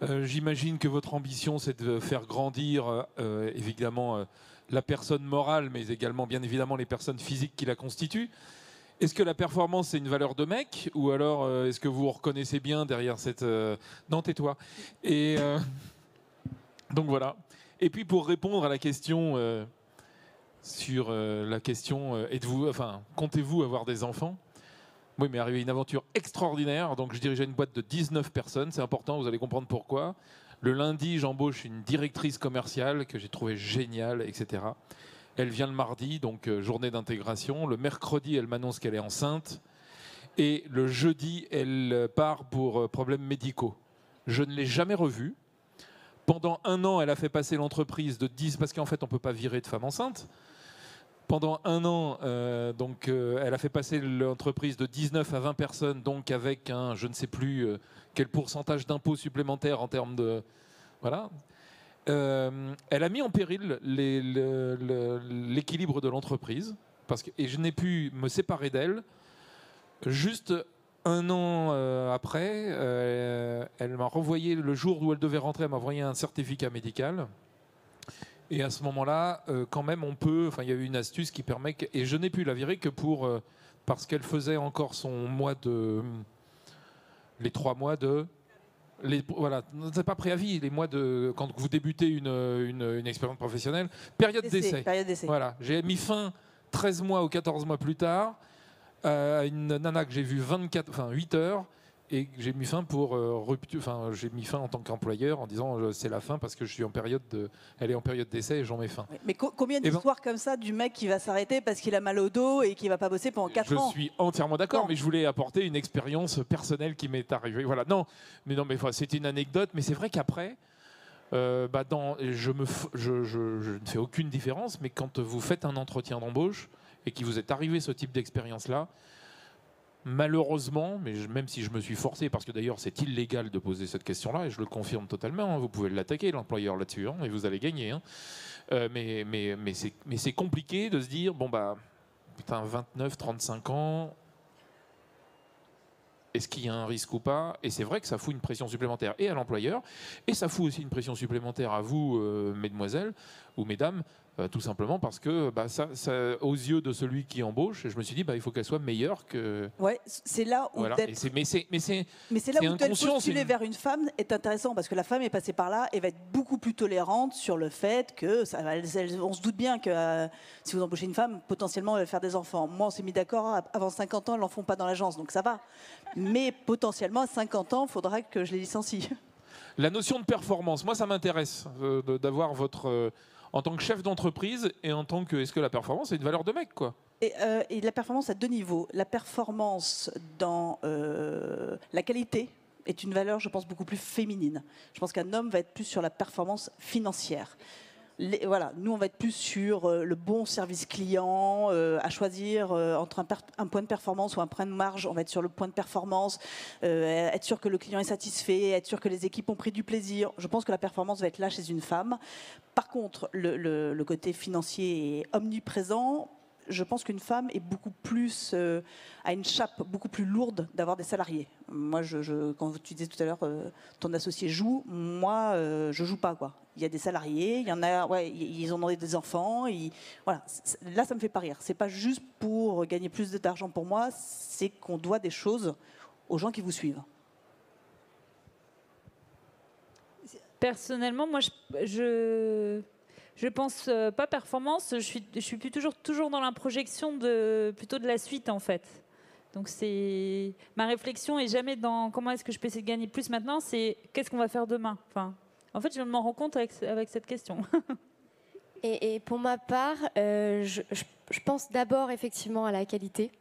J'imagine que votre ambition, c'est de faire grandir, évidemment, la personne morale, mais également, bien évidemment, les personnes physiques qui la constituent. Est-ce que la performance, c'est une valeur de mec? Ou alors, est-ce que vous vous reconnaissez bien derrière cette... Non, tais-toi. Et donc, voilà. Et puis, pour répondre à la question... sur la question comptez-vous avoir des enfants? Oui, mais arrivé une aventure extraordinaire. Donc, je dirigeais une boîte de 19 personnes. C'est important, vous allez comprendre pourquoi. Le lundi, j'embauche une directrice commerciale que j'ai trouvée géniale, etc. Elle vient le mardi, donc journée d'intégration. Le mercredi, elle m'annonce qu'elle est enceinte. Et le jeudi, elle part pour problèmes médicaux. Je ne l'ai jamais revue. Pendant 1 an, elle a fait passer l'entreprise de 10, parce qu'en fait, on ne peut pas virer de femme enceinte. Pendant 1 an, elle a fait passer l'entreprise de 19 à 20 personnes, donc avec je ne sais plus quel pourcentage d'impôts supplémentaires en termes de... Voilà. Elle a mis en péril l'équilibre de l'entreprise, et je n'ai pu me séparer d'elle. Juste 1 an après, elle m'a renvoyé, le jour où elle devait rentrer, elle m'a envoyé un certificat médical. Et à ce moment-là, quand même, il y a eu une astuce qui permet et je n'ai pu la virer que parce qu'elle faisait encore son les 3 mois de... Voilà, c'est pas préavis, les mois de... Quand vous débutez une expérience professionnelle, période d'essai. Voilà, j'ai mis fin 13 mois ou 14 mois plus tard à une nana que j'ai vue 8 heures, et j'ai mis fin j'ai mis fin en tant qu'employeur en disant c'est la fin parce que elle est en période d'essai et j'en mets fin. Mais combien d'histoires comme ça du mec qui va s'arrêter parce qu'il a mal au dos et qui va pas bosser pendant 4 ans? Je suis entièrement d'accord, mais je voulais apporter une expérience personnelle qui m'est arrivée. Voilà, mais c'était une anecdote, mais c'est vrai qu'après, je ne fais aucune différence, mais quand vous faites un entretien d'embauche et qu'il vous est arrivé ce type d'expérience-là, malheureusement, mais même si je me suis forcé, parce que d'ailleurs c'est illégal de poser cette question-là, et je le confirme totalement, vous pouvez l'attaquer, l'employeur là-dessus, et vous allez gagner. Mais c'est compliqué de se dire, 29, 35 ans, est-ce qu'il y a un risque ou pas? Et c'est vrai que ça fout une pression supplémentaire et à l'employeur, et ça fout aussi une pression supplémentaire à vous, mesdemoiselles ou mesdames, tout simplement parce que ça, aux yeux de celui qui embauche, je me suis dit il faut qu'elle soit meilleure que... Ouais, c'est là où... Voilà. Mais c'est là où postuler vers une femme est intéressant, parce que la femme est passée par là et va être beaucoup plus tolérante sur le fait que... on se doute bien que si vous embauchez une femme, potentiellement elle va faire des enfants. Moi, on s'est mis d'accord, avant 50 ans, elles n'en font pas dans l'agence, donc ça va. Mais potentiellement, à 50 ans, il faudra que je les licencie. La notion de performance, moi ça m'intéresse d'avoir votre... en tant que chef d'entreprise et en tant que... Est-ce que la performance est une valeur de mec, quoi? Et la performance à 2 niveaux. La performance dans la qualité est une valeur, je pense, beaucoup plus féminine. Je pense qu'un homme va être plus sur la performance financière. Voilà, nous, on va être plus sur le bon service client, à choisir entre un point de performance ou un point de marge. On va être sur le point de performance, être sûr que le client est satisfait, être sûr que les équipes ont pris du plaisir. Je pense que la performance va être là chez une femme. Par contre, le côté financier est omniprésent. Je pense qu'une femme est beaucoup plus a une chape beaucoup plus lourde d'avoir des salariés. Moi, quand tu disais tout à l'heure, ton associé joue, moi, je joue pas, quoi. Il y a des salariés, il y en a, ouais, ils ont des enfants. Voilà, là, ça me fait pas rire. C'est pas juste pour gagner plus d'argent pour moi, c'est qu'on doit des choses aux gens qui vous suivent. Personnellement, moi, je pense pas performance, je suis plus toujours dans la projection plutôt de la suite, en fait. Donc c'est ma réflexion est jamais dans comment est-ce que je peux essayer de gagner plus maintenant, c'est qu'est-ce qu'on va faire demain. Enfin, en fait, je m'en rends compte avec cette question. Et pour ma part, je pense d'abord effectivement à la qualité.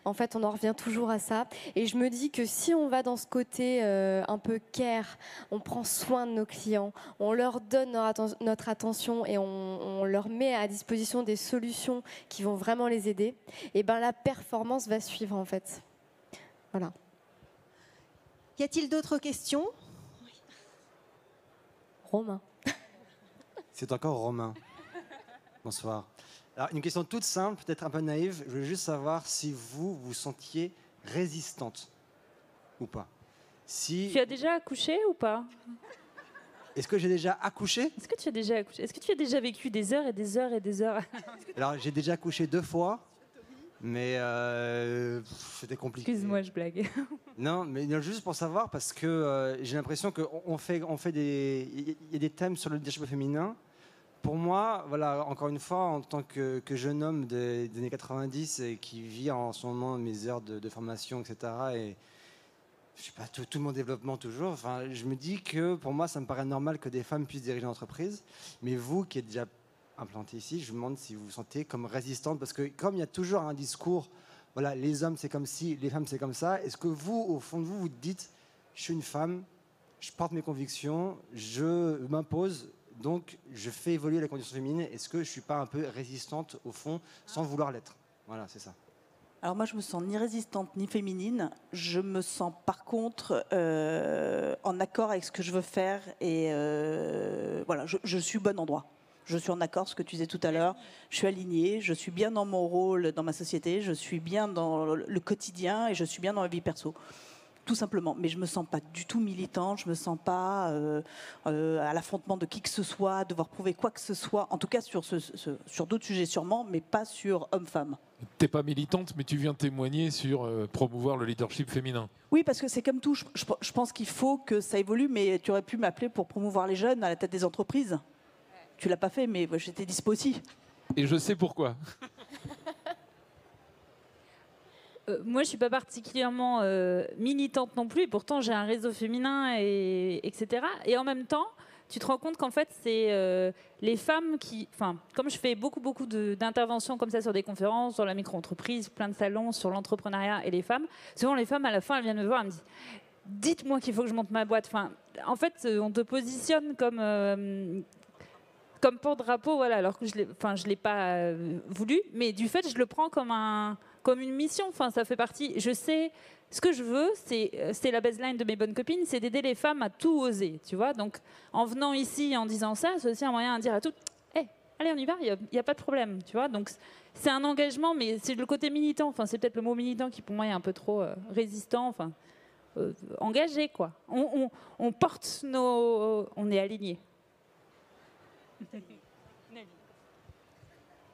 En fait, on en revient toujours à ça. Et je me dis que si on va dans ce côté un peu care, on prend soin de nos clients, on leur donne notre attention et on leur met à disposition des solutions qui vont vraiment les aider, et ben la performance va suivre, en fait. Voilà. Y a-t-il d'autres questions? Romain. C'est encore Romain. Bonsoir. Alors, une question toute simple, peut-être un peu naïve. Je voulais juste savoir si vous vous sentiez résistante ou pas. Si... Tu as déjà accouché ou pas? Est-ce que j'ai déjà accouché? Est-ce que tu as déjà accouché? Est-ce que tu as déjà vécu des heures et des heures et des heures? Alors, j'ai déjà accouché 2 fois, mais c'était compliqué. Excuse-moi, je blague. Non, mais juste pour savoir, parce que j'ai l'impression qu'on fait des... Il y a des thèmes sur le leadership féminin. Pour moi, voilà, encore une fois, en tant que jeune homme des années 90 et qui vit en ce moment mes heures de formation, etc., et je sais pas, tout mon développement toujours, enfin, je me dis que pour moi, ça me paraît normal que des femmes puissent diriger l'entreprise. Mais vous, qui êtes déjà implanté ici, je me demande si vous vous sentez comme résistante, parce que comme il y a toujours un discours, voilà, les hommes c'est comme ci, les femmes c'est comme ça, est-ce que vous, au fond de vous, vous dites, je suis une femme, je porte mes convictions, je m'impose, donc, je fais évoluer la condition féminine. Est-ce que je ne suis pas un peu résistante, au fond, sans vouloir l'être? Voilà, c'est ça. Alors moi, je me sens ni résistante ni féminine. Je me sens par contre en accord avec ce que je veux faire. Et voilà, je suis au bon endroit. Je suis en accord, ce que tu disais tout à l'heure. Je suis alignée, je suis bien dans mon rôle dans ma société, je suis bien dans le quotidien et je suis bien dans ma vie perso. Tout simplement, mais je me sens pas du tout militante, je me sens pas à l'affrontement de qui que ce soit, devoir prouver quoi que ce soit, en tout cas sur d'autres sujets sûrement, mais pas sur homme-femme. T'es pas militante, mais tu viens témoigner sur promouvoir le leadership féminin. Oui, parce que c'est comme tout, je pense qu'il faut que ça évolue, mais tu aurais pu m'appeler pour promouvoir les jeunes à la tête des entreprises. Tu l'as pas fait, mais j'étais dispo aussi. Et je sais pourquoi. Moi, je ne suis pas particulièrement militante non plus, et pourtant j'ai un réseau féminin, etc. Et en même temps, tu te rends compte qu'en fait, c'est les femmes qui... Enfin, comme je fais beaucoup d'interventions comme ça sur des conférences, sur la micro-entreprise, plein de salons, sur l'entrepreneuriat et les femmes, souvent les femmes, à la fin, elles viennent me voir, elles me disent « Dites-moi qu'il faut que je monte ma boîte. » Enfin, en fait, on te positionne comme porte-drapeau, voilà, alors que je ne l'ai pas voulu, mais du fait, je le prends comme une mission. Enfin, ça fait partie. Je sais ce que je veux, c'est la baseline de mes bonnes copines, c'est d'aider les femmes à tout oser, tu vois. Donc, en venant ici, en disant ça, c'est aussi un moyen de dire à toutes, hey, allez, on y va, il n'y a pas de problème, tu vois. Donc, c'est un engagement, mais c'est le côté militant. Enfin, c'est peut-être le mot militant qui, pour moi, est un peu trop résistant. Enfin, engagé, quoi. On porte on est alignés.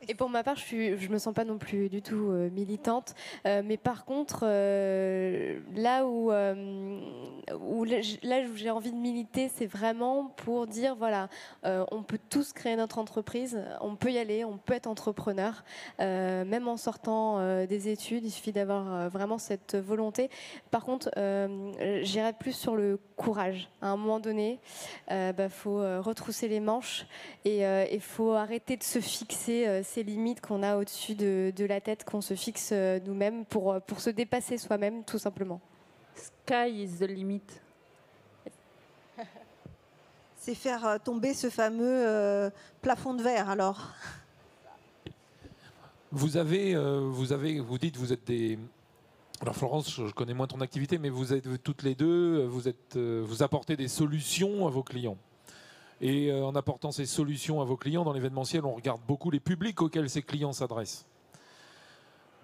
Et pour ma part, je me sens pas non plus du tout militante, mais par contre, là où j'ai envie de militer, c'est vraiment pour dire voilà, on peut tous créer notre entreprise, on peut y aller, on peut être entrepreneur, même en sortant des études, il suffit d'avoir vraiment cette volonté. Par contre, j'irais plus sur le courage. À un moment donné, faut retrousser les manches et il faut arrêter de se fixer ces limites qu'on a au-dessus de la tête, qu'on se fixe nous-mêmes pour se dépasser soi-même, tout simplement. Sky is the limit. C'est faire tomber ce fameux plafond de verre, alors. Vous dites, vous êtes des... Alors Florence, je connais moins ton activité, mais vous êtes toutes les deux, vous apportez des solutions à vos clients. Et en apportant ces solutions à vos clients dans l'événementiel, on regarde beaucoup les publics auxquels ces clients s'adressent.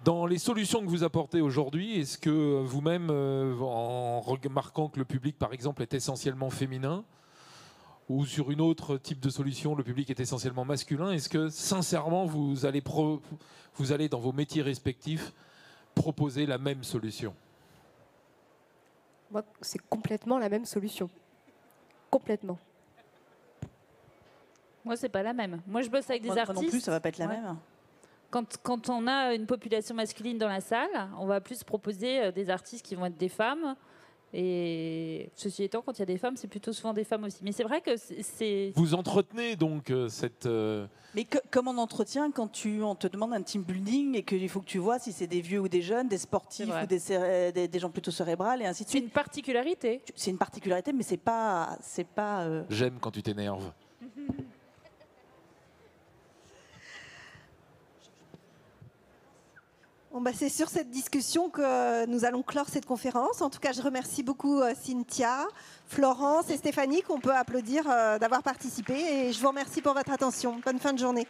Dans les solutions que vous apportez aujourd'hui, est-ce que vous-même, en remarquant que le public, par exemple, est essentiellement féminin, ou sur une autre type de solution, le public est essentiellement masculin, est-ce que sincèrement, vous allez dans vos métiers respectifs proposer la même solution? Moi, c'est complètement la même solution. Complètement. Moi, c'est pas la même. Moi, je bosse avec des artistes. Non plus, ça va pas être la même. Quand on a une population masculine dans la salle, on va plus proposer des artistes qui vont être des femmes. Et ceci étant, quand il y a des femmes, c'est plutôt souvent des femmes aussi. Mais c'est vrai que c'est... Vous entretenez donc cette... Mais comme on entretient quand on te demande un team building et qu'il faut que tu vois si c'est des vieux ou des jeunes, des sportifs ou des gens plutôt cérébrales et ainsi de suite. C'est une particularité. C'est une particularité, mais c'est pas... J'aime quand tu t'énerves. Bon, c'est sur cette discussion que nous allons clore cette conférence. En tout cas, je remercie beaucoup Cynthia, Florence et Stéphanie qu'on peut applaudir d'avoir participé. Et je vous remercie pour votre attention. Bonne fin de journée.